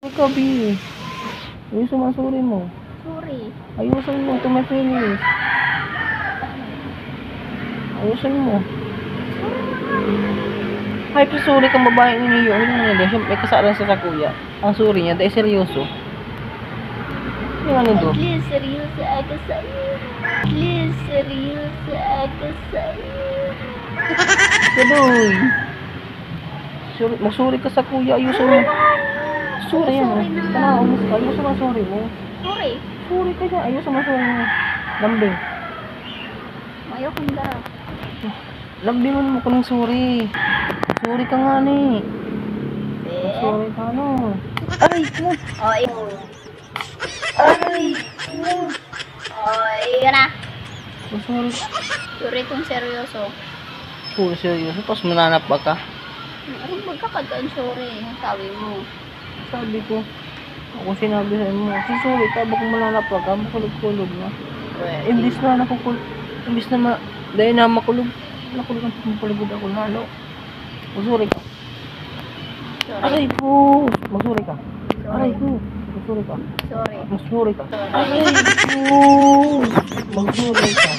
Ikaw, B. Ayusin mo ang sorry mo. Sorry. Ayusin mo to my finish. Ayusin mo. Ay, sorry kang babaeng iniyo. Ano naman yun? May kasalan siya sa kuya. Ang sorry niya, dahil seryoso. Yung ano do? At least seryoso ako sa'yo. At least seryoso ako sa'yo. Kadoy. Mag-sorry ka sa kuya. Ayusin mo. Sorry yan. Sorry na. Kanaumis ka. Ayusin mo ang sorry mo. Sorry. Sorry ka dyan. Ayusin mo ang sorry mo. Lambing. Ayokong da. Lambing mo ko ng sorry. Sorry ka nga ni. Sorry ka no. Aray mo. Oy. Aray mo. Oy, yun na. Sorry. Sorry kung seryoso. Sorry seryoso. Tapos mananap ba ka? Ano magkakadaan sorry? Ang sabi mo. Sabi ko. Ako sinabi sa mo. Sorry ka. Baka mananap ba ka? Makulog-kulog na. Imbis na nakukulog. Imbis na dahil na makulog. Nakulog ang makulog ako lalo. Magsorry ka. Sorry. Aray ko. Magsorry ka. Aray ko. Magsorry ka. Sorry. Magsorry ka. Aray ko. Magsorry ka.